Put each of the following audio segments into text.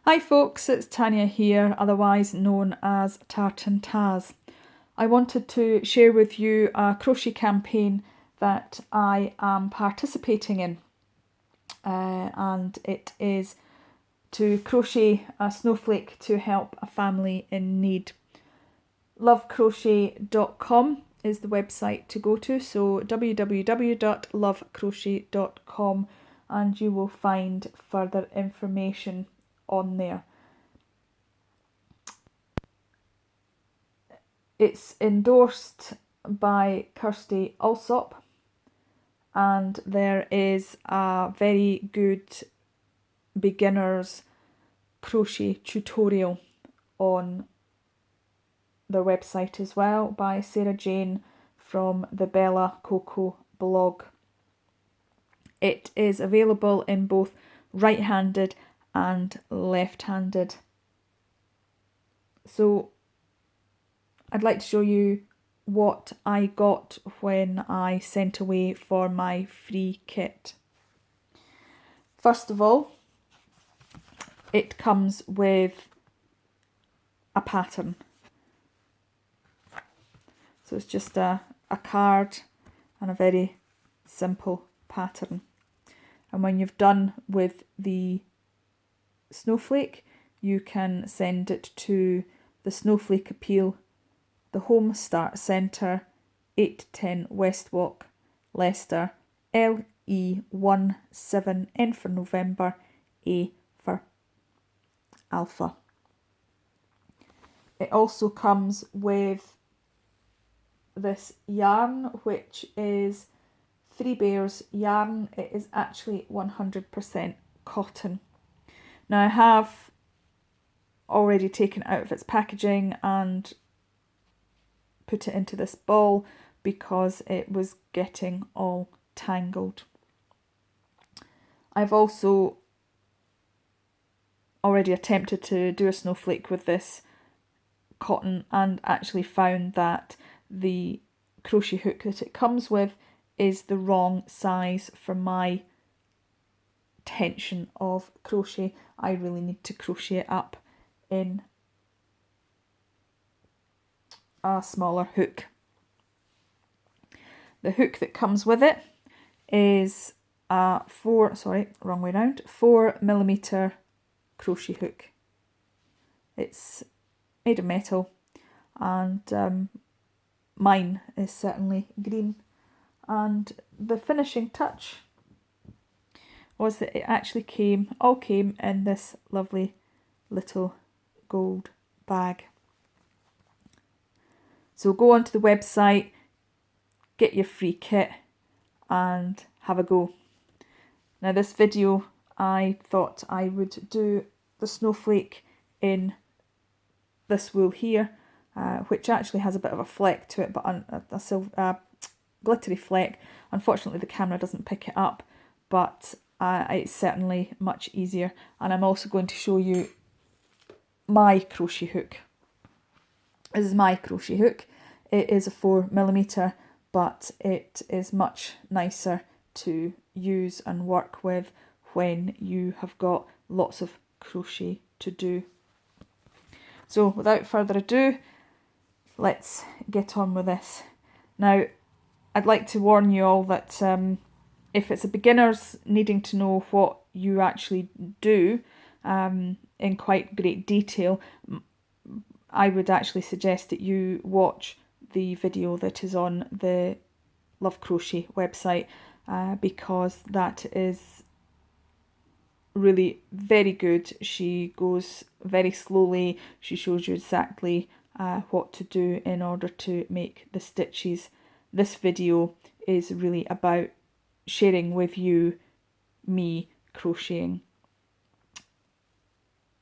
Hi folks, it's Tanya here, otherwise known as Tartan Taz. I wanted to share with you a crochet campaign that I am participating in, and it is to crochet a snowflake to help a family in need. Lovecrochet.com is the website to go to, so www.lovecrochet.com, and you will find further information on there. It's endorsed by Kirsty Alsop, and there is a very good beginner's crochet tutorial on their website as well by Sarah Jane from the Bella Coco blog. It is available in both right-handed and left-handed. So I'd like to show you what I got when I sent away for my free kit. First of all, it comes with a pattern. So it's just a card and a very simple pattern. And when you've done with the snowflake, you can send it to the Snowflake Appeal, the Home Start Centre, 810 West Walk, Leicester, LE17, N for November, A for Alpha. It also comes with this yarn, which is Three Bears yarn. It is actually 100% cotton. Now I have already taken it out of its packaging and put it into this ball because it was getting all tangled. I've also already attempted to do a snowflake with this cotton and actually found that the crochet hook that it comes with is the wrong size for my tension of crochet. I really need to crochet it up in a smaller hook. The hook that comes with it is a 4mm crochet hook. It's made of metal, and mine is certainly green. And the finishing touch was that it actually all came in this lovely little gold bag. So go onto the website, get your free kit and have a go. Now this video, I thought I would do the snowflake in this wool here, which actually has a bit of a fleck to it, but a glittery fleck. Unfortunately the camera doesn't pick it up, but it's certainly much easier. And I'm also going to show you my crochet hook. This is my crochet hook. It is a 4mm, but it is much nicer to use and work with when you have got lots of crochet to do. So without further ado, let's get on with this. Now, I'd like to warn you all that if it's a beginner's needing to know what you actually do in quite great detail, I would actually suggest that you watch the video that is on the Love Crochet website, because that is really very good. She goes very slowly. She shows you exactly what to do in order to make the stitches. This video is really about sharing with you me crocheting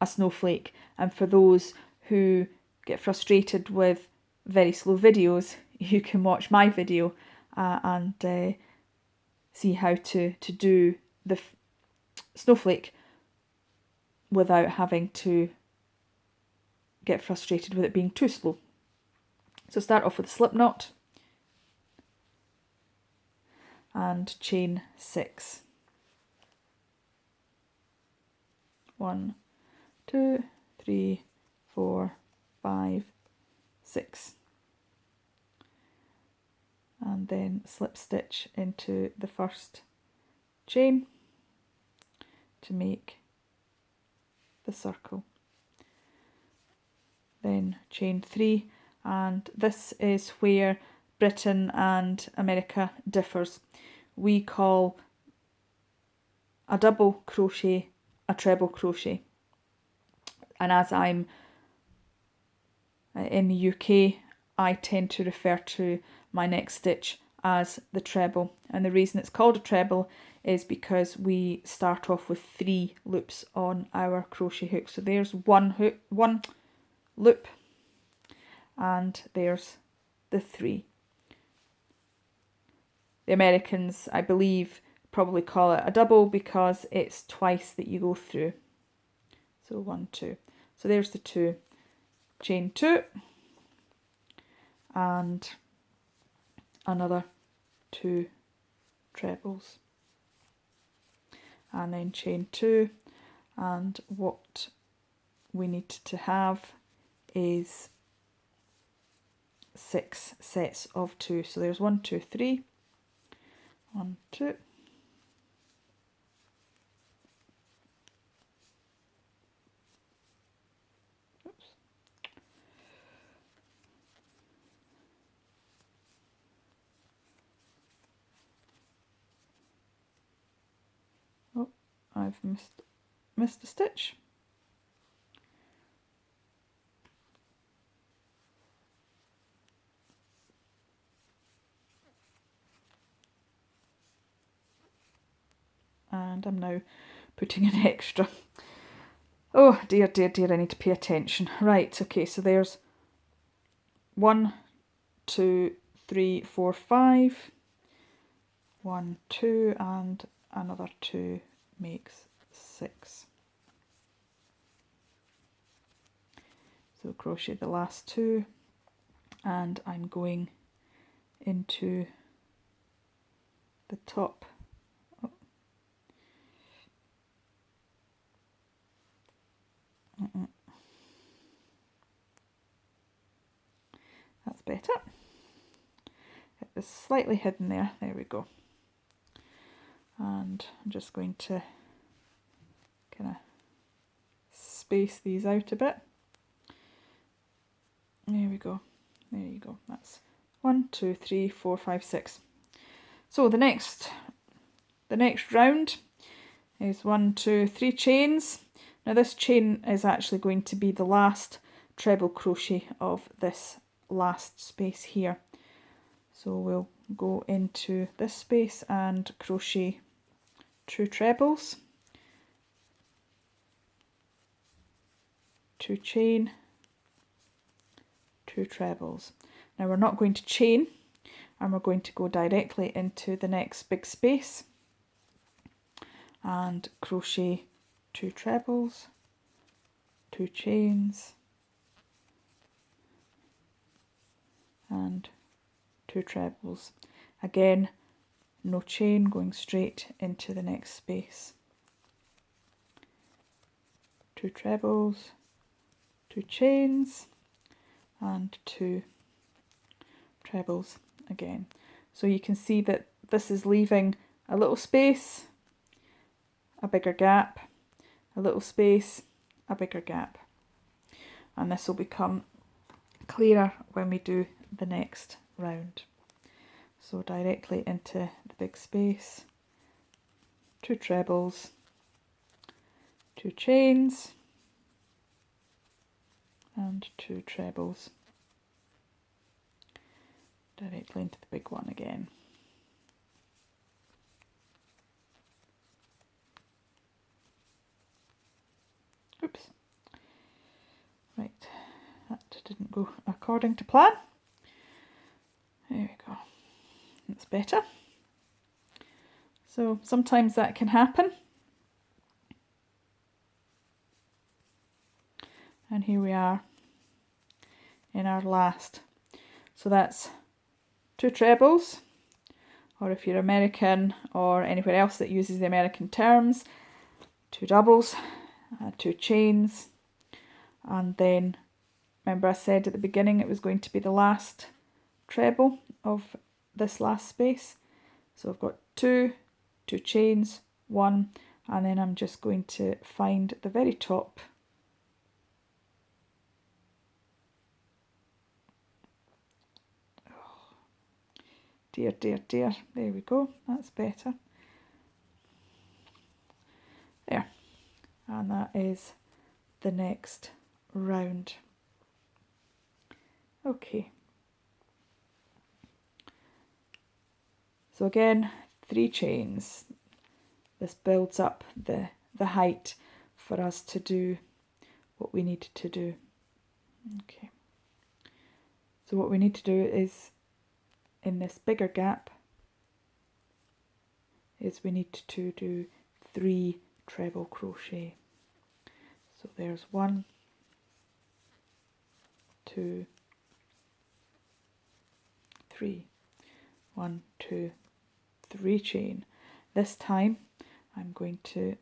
a snowflake, and for those who get frustrated with very slow videos, you can watch my video and see how to do the snowflake without having to get frustrated with it being too slow. So start off with a slip knot and chain 6. 1, 2, 3, 4, 5, 6, and then slip stitch into the first chain to make the circle. Then chain 3, and this is where Britain and America differs. We call a double crochet a treble crochet, and as I'm in the UK, I tend to refer to my next stitch as the treble, and the reason it's called a treble is because we start off with 3 loops on our crochet hook. So there's one loop, and there's the 3. The Americans, I believe, probably call it a double because it's twice that you go through. So 1, 2. So there's the 2. Chain 2 and another 2 trebles, and then chain 2, and what we need to have is 6 sets of 2. So there's 1, 2, 3, 1, 2, oops, oh, I've missed a stitch. And I'm now putting an extra. Oh dear, dear, dear, I need to pay attention. Right, okay, so there's 1, 2, 3, 4, 5, 1, 2, and another 2 makes 6. So crochet the last 2, and I'm going into the top. Oh. That's better. It was slightly hidden there. There we go. And I'm just going to kind of space these out a bit. There we go. There you go. That's 1, 2, 3, 4, 5, 6. So the next round is 1, 2, 3 chains. Now this chain is actually going to be the last treble crochet of this last space here. So we'll go into this space and crochet 2 trebles, 2 chain, 2 trebles. Now we're not going to chain, and we're going to go directly into the next big space and crochet 2 trebles, 2 chains, and 2 trebles. Again, no chain, going straight into the next space. 2 trebles, 2 chains, and 2 trebles again. So you can see that this is leaving a little space, a bigger gap, a little space, a bigger gap. And this will become clearer when we do the next round. So directly into the big space, 2 trebles, 2 chains, and 2 trebles. Directly into the big one again. Oops. Right, that didn't go according to plan. There we go. That's better. So sometimes that can happen. And here we are in our last. So that's 2 trebles, or if you're American or anywhere else that uses the American terms, 2 doubles, 2 chains, and then remember I said at the beginning it was going to be the last treble of this last space. So I've got two chains, one, and then I'm just going to find the very top dear, there we go, that's better. There, and that is the next round. Okay, so again 3 chains. This builds up the height for us to do what we need to do. Okay, so what we need to do is, in this bigger gap, is we need to do 3 treble crochet. So there's 1, 2, 3, 1, 2, 3 chain. This time I'm going to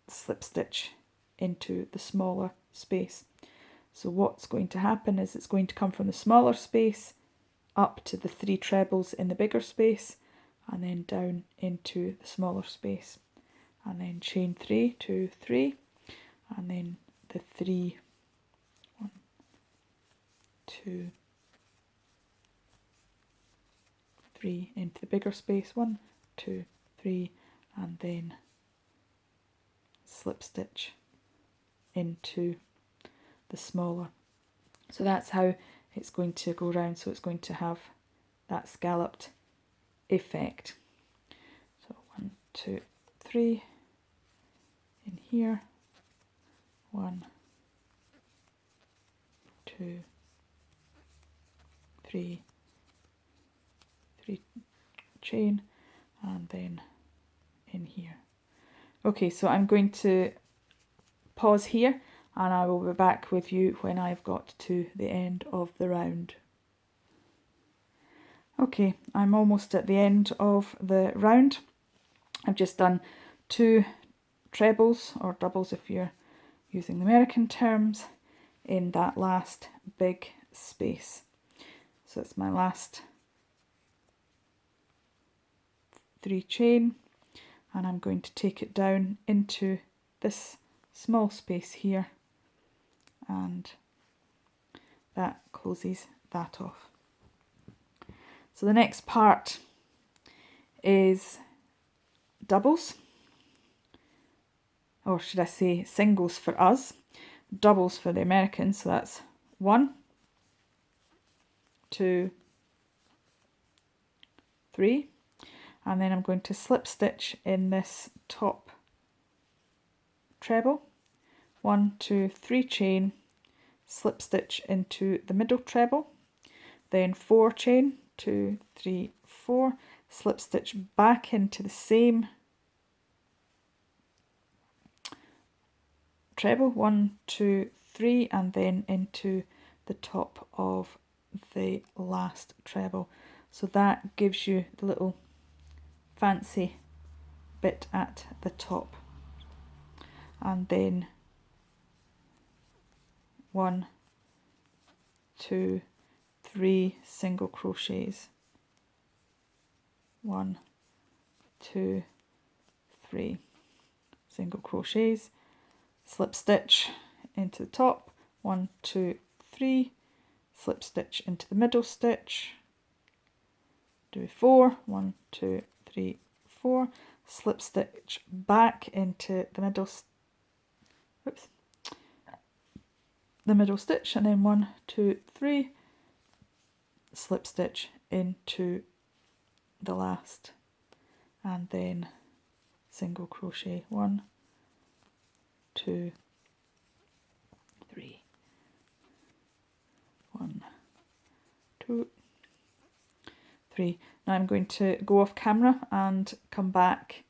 slip stitch into the smaller space. So what's going to happen is it's going to come from the smaller space up to the 3 trebles in the bigger space, and then down into the smaller space, and then chain 3, 2, 3, and then the 3, 1, 2, 3 into the bigger space, 1, 2, 3, and then slip stitch into the smaller. So that's how it's going to go round, so it's going to have that scalloped effect. So 1, 2, 3 in here, 1, 2, 3, 3 chain, and then in here. Okay, so I'm going to pause here and I will be back with you when I've got to the end of the round. Okay, I'm almost at the end of the round. I've just done 2 trebles, or doubles if you're using the American terms, in that last big space. So it's my last 3 chain, and I'm going to take it down into this small space here, and that closes that off. So the next part is doubles, or should I say singles for us, doubles for the Americans. So that's 1, 2, 3, and then I'm going to slip stitch in this top treble, 1, 2, 3 chain, slip stitch into the middle treble, then 4 chain, 2, 3, 4, slip stitch back into the same treble, 1, 2, 3, and then into the top of the last treble. So that gives you the little fancy bit at the top, and then 1, 2, 3 single crochets, 1, 2, 3 single crochets, slip stitch into the top, 1, 2, 3, slip stitch into the middle stitch, do 4, 1, 2, 3, 4, slip stitch back into the middle stitch, and then 1, 2, 3, slip stitch into the last, and then single crochet, 1, 2, 3, 1, 2, 3. Now I'm going to go off camera and come back.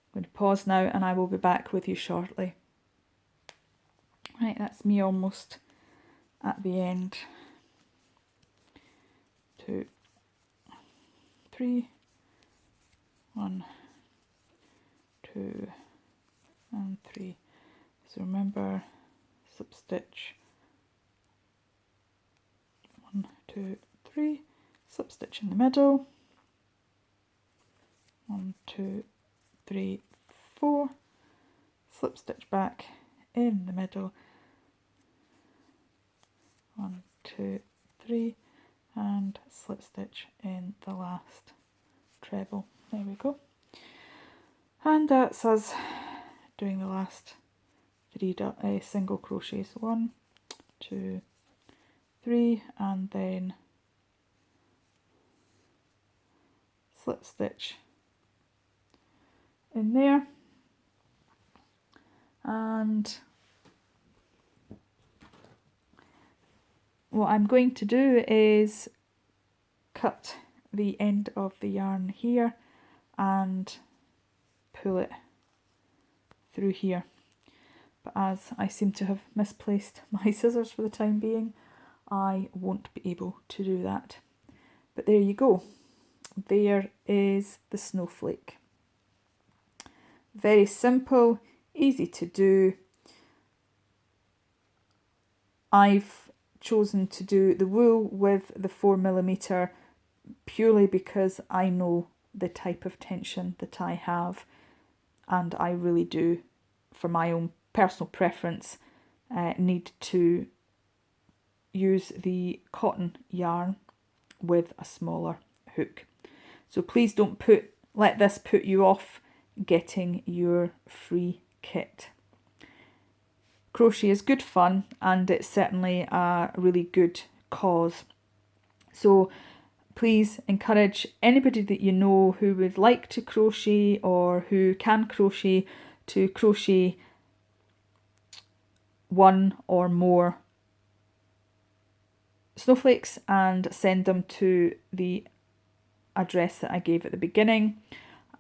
I'm going to pause now and I will be back with you shortly. Right, that's me almost at the end. 2, 3, 1, 2, and 3. So remember slip stitch, 1, 2, 3, slip stitch in the middle, 1, 2, 3, 4, slip stitch back in the middle, 1, 2, 3, and slip stitch in the last treble. There we go. And that's us doing the last 3 single crochets. 1, 2, 3, and then slip stitch in there. And what I'm going to do is cut the end of the yarn here and pull it through here. But as I seem to have misplaced my scissors for the time being, I won't be able to do that. But there you go. There is the snowflake. Very simple, easy to do. I've chosen to do the wool with the 4mm purely because I know the type of tension that I have, and I really do, for my own personal preference, need to use the cotton yarn with a smaller hook. So please don't let this put you off getting your free kit. Crochet is good fun, and it's certainly a really good cause. So please encourage anybody that you know who would like to crochet or who can crochet to crochet one or more snowflakes and send them to the address that I gave at the beginning.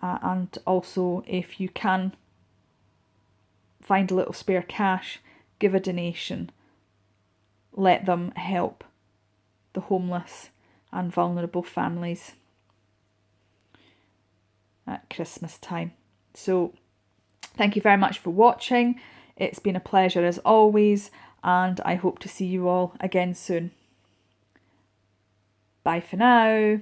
And also, if you can find a little spare cash, give a donation. Let them help the homeless and vulnerable families at Christmas time. So thank you very much for watching. It's been a pleasure as always, and I hope to see you all again soon. Bye for now.